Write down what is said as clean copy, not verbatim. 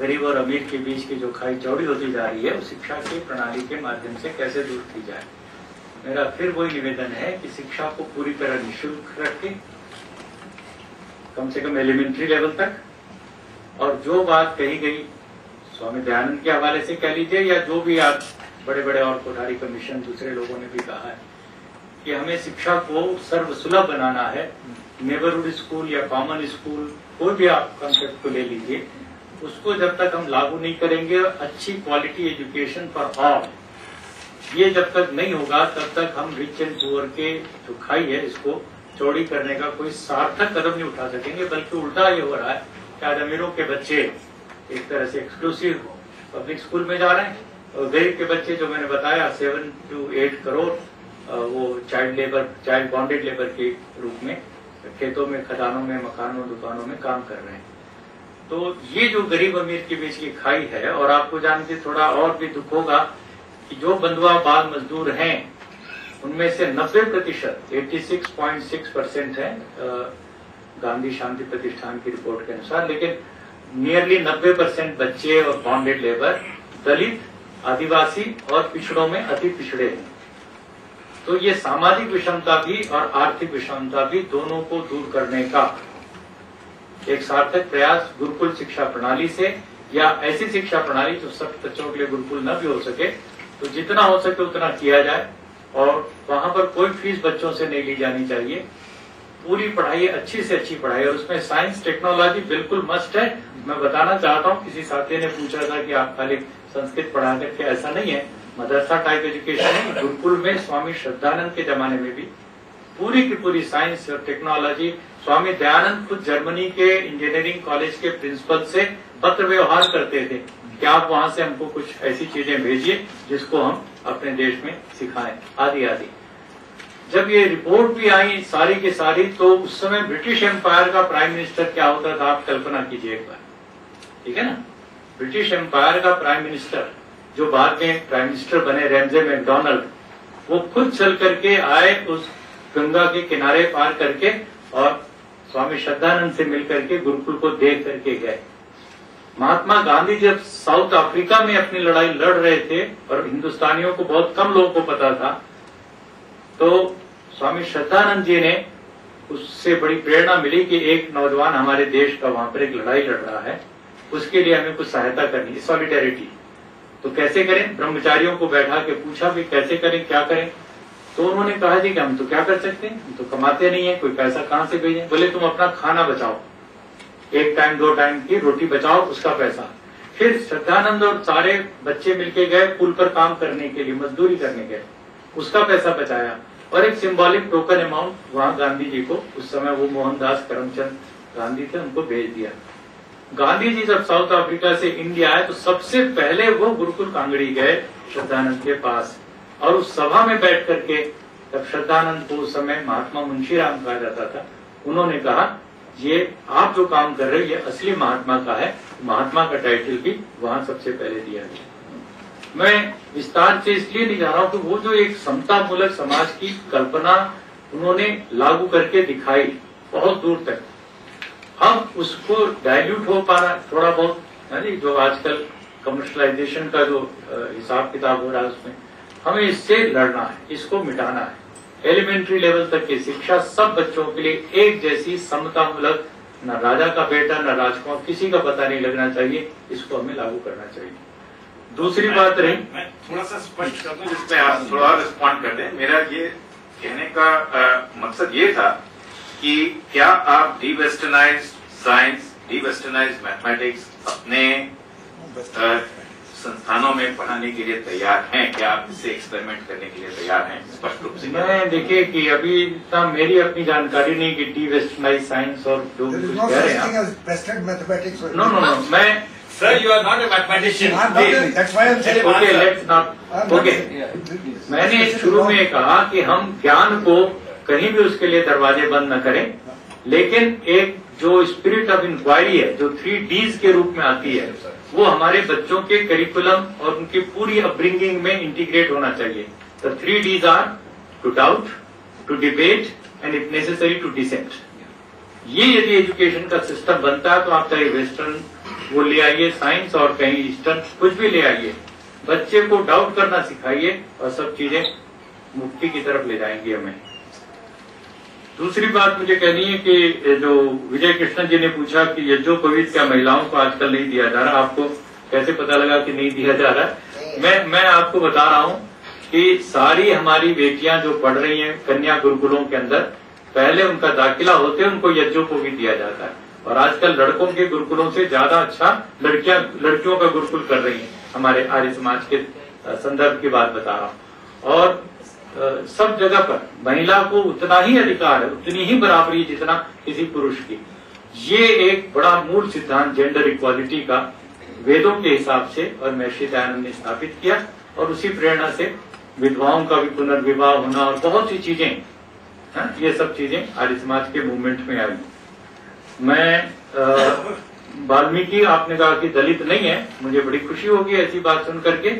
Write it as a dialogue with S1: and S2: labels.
S1: गरीब और अमीर के बीच की जो खाई चौड़ी होती जा रही है वो शिक्षा की प्रणाली के माध्यम से कैसे दूर की जाए। मेरा फिर वही निवेदन है कि शिक्षा को पूरी तरह निःशुल्क रखें, कम से कम एलिमेंट्री लेवल तक, और जो बात कही गई स्वामी दयानंद के हवाले से कह लीजिए या जो भी आप बड़े बड़े और कोठारी कमीशन दूसरे लोगों ने भी कहा है कि हमें शिक्षा को सर्वसुलभ बनाना है। नेबरहुड स्कूल या कॉमन स्कूल, कोई भी आप कंसेप्ट को ले लीजिए, उसको जब तक हम लागू नहीं करेंगे, अच्छी क्वालिटी एजुकेशन फॉर ऑल, ये जब तक नहीं होगा तब तक हम रिच एंड पुअर के जो खाई है इसको चौड़ी करने का कोई सार्थक कदम नहीं उठा सकेंगे। बल्कि उल्टा ये हो रहा है कि आज अमीरों के बच्चे एक तरह से एक्सक्लूसिव पब्लिक स्कूल में जा रहे हैं और गरीब के बच्चे जो मैंने बताया 7 to 8 करोड़ वो चाइल्ड बॉन्डेड लेबर के रूप में खेतों में, खदानों में, मकानों, दुकानों में काम कर रहे हैं। तो ये जो गरीब अमीर के बीच की खाई है, और आपको जान के थोड़ा और भी दुख होगा कि जो बंधुआ बाल मजदूर हैं उनमें से 90%, 86.6% है गांधी शांति प्रतिष्ठान की रिपोर्ट के अनुसार, लेकिन नियरली 90% बच्चे और बॉन्डेड लेबर दलित, आदिवासी और पिछड़ों में अति पिछड़े हैं। तो ये सामाजिक विषमता भी और आर्थिक विषमता भी दोनों को दूर करने का एक सार्थक प्रयास गुरुकुल शिक्षा प्रणाली से, या ऐसी शिक्षा प्रणाली जो सब बच्चों के लिए गुरुकुल न भी हो सके तो जितना हो सके उतना किया जाए, और वहां पर कोई फीस बच्चों से नहीं ली जानी चाहिए। पूरी पढ़ाई, अच्छी से अच्छी पढ़ाई, और उसमें साइंस टेक्नोलॉजी बिल्कुल मस्ट है। मैं बताना चाहता हूँ, किसी साथी ने पूछा था कि आप खाली संस्कृत पढ़ा करके, ऐसा नहीं है। मदरसा टाइप एजुकेशन है। गुरुकुल में स्वामी श्रद्धानंद के जमाने में भी पूरी की पूरी साइंस और टेक्नोलॉजी, स्वामी दयानंद खुद जर्मनी के इंजीनियरिंग कॉलेज के प्रिंसिपल से पत्र व्यवहार करते थे कि आप वहां से हमको कुछ ऐसी चीजें भेजिए जिसको हम अपने देश में सिखाएं, आदि आदि। जब ये रिपोर्ट भी आई सारी की सारी, तो उस समय ब्रिटिश एम्पायर का प्राइम मिनिस्टर क्या होता था आप कल्पना कीजिए एक बार, ठीक है ना। ब्रिटिश एम्पायर का प्राइम मिनिस्टर, जो बाद में प्राइम मिनिस्टर बने रैमजे मैकडॉनल्ड, वो खुद चल करके आए उस गंगा के किनारे पार करके और स्वामी श्रद्धानंद से मिलकर के गुरुकुल को देख करके गए। महात्मा गांधी जब साउथ अफ्रीका में अपनी लड़ाई लड़ रहे थे और हिंदुस्तानियों को बहुत कम लोगों को पता था, तो स्वामी श्रद्धानंद जी ने, उससे बड़ी प्रेरणा मिली कि एक नौजवान हमारे देश का वहां पर एक लड़ाई लड़ रहा है, उसके लिए हमें कुछ सहायता करनी है, सॉलिडेरिटी। तो कैसे करें? ब्रह्मचारियों को बैठा के पूछा भी कैसे करें, क्या करें। तो उन्होंने कहा जी कि हम तो क्या कर सकते हैं, हम तो कमाते नहीं है, कोई पैसा कहां से भेजें। बोले तुम अपना खाना बचाओ, 1 टाइम 2 टाइम की रोटी बचाओ, उसका पैसा। फिर श्रद्धानंद और सारे बच्चे मिलके गए पुल पर काम करने के लिए, मजदूरी करने गए, उसका पैसा बचाया और एक सिंबॉलिक टोकन अमाउंट वहां गांधी जी को, उस समय वो मोहनदास करमचंद गांधी थे, उनको भेज दिया। गांधी जी जब साउथ अफ्रीका से इंडिया आए तो सबसे पहले वो गुरुकुल कांगड़ी गए श्रद्धानंद के पास, और उस सभा में बैठ करके, तब श्रद्धानंद को उस समय महात्मा मुंशीराम कहा जाता था, उन्होंने कहा ये आप जो काम कर रहे हैं ये असली महात्मा का है। महात्मा का टाइटल भी वहां सबसे पहले दिया गया। मैं विस्तार से इसलिए नहीं जा रहा हूं कि वो जो एक समता मूलक समाज की कल्पना उन्होंने लागू करके दिखाई बहुत दूर तक, अब उसको डाइल्यूट हो पा रहा थोड़ा बहुत, जो आजकल कमर्शलाइजेशन का जो हिसाब किताब हो रहा है उसमें हमें इससे लड़ना है, इसको मिटाना है। एलिमेंट्री लेवल तक की शिक्षा सब बच्चों के लिए एक जैसी समतामूलक, न राजा का बेटा न राजकुमार, किसी का पता नहीं लगना चाहिए, इसको हमें लागू करना चाहिए। दूसरी बात रही,
S2: मैं थोड़ा सा स्पष्ट कर दूं, जिसमें आप थोड़ा रिस्पॉन्ड कर दें। मेरा ये कहने का मकसद ये था कि क्या आप डीवेस्टर्नाइज्ड साइंस, डीवेस्टर्नाइज्ड मैथमेटिक्स अपने संस्थानों में पढ़ाने के लिए तैयार हैं? क्या आप इससे एक्सपेरिमेंट करने के लिए तैयार हैं? स्पष्ट रूप से
S1: मैं देखिए कि अभी इतना मेरी अपनी जानकारी नहीं कि डीवेस्टर्नाइज्ड साइंस और जो भी कुछ कह रहे हैं। नो नो नो, मैं
S2: Sir, you are not a mathematician.
S3: That's why I'm saying.
S1: Okay, let's not. Okay. मैंने शुरू में कहा कि हम ज्ञान को कहीं भी उसके लिए दरवाजे बंद न करें, लेकिन एक जो स्पिरिट ऑफ इंक्वायरी है, जो 3 Ds के रूप में आती है, वो हमारे बच्चों के करिकुलम और उनकी पूरी अपब्रिंगिंग में इंटीग्रेट होना चाहिए। तो 3 Ds are to doubt, to debate and if necessary to dissent. ये यदि एजुकेशन का सिस्टम बनता है तो आप चाहे वेस्टर्न वो ले आइए, साइंस और कहीं ईस्टर्न कुछ भी ले आइए, बच्चे को डाउट करना सिखाइए और सब चीजें मुक्ति की तरफ ले जाएंगी हमें। दूसरी बात मुझे कहनी है कि जो विजय कृष्णन जी ने पूछा कि यज्ञोपवीत क्या महिलाओं को आजकल नहीं दिया जा रहा, आपको कैसे पता लगा कि नहीं दिया जा रहा? मैं आपको बता रहा हूं कि सारी हमारी बेटियां जो पढ़ रही हैं कन्या गुरुकुलों के अंदर, पहले उनका दाखिला होते उनको यज्ञोपवीत दिया जाता है, और आजकल लड़कों के गुरुकुलों से ज्यादा अच्छा लड़कियों का गुरुकुल कर रही हैं। हमारे आर्य समाज के संदर्भ की बात बता रहा हूं। और सब जगह पर महिला को उतना ही अधिकार है, उतनी ही बराबरी जितना किसी पुरुष की। ये एक बड़ा मूल सिद्धांत जेंडर इक्वालिटी का वेदों के हिसाब से और महर्षि दयानंद ने स्थापित किया, और उसी प्रेरणा से विधवाओं का भी पुनर्विवाह होना और बहुत सी चीजें, ये सब चीजें आर्य समाज के मूवमेंट में आई। मैं वाल्मीकि, आपने कहा कि दलित नहीं है, मुझे बड़ी खुशी होगी ऐसी बात सुन करके।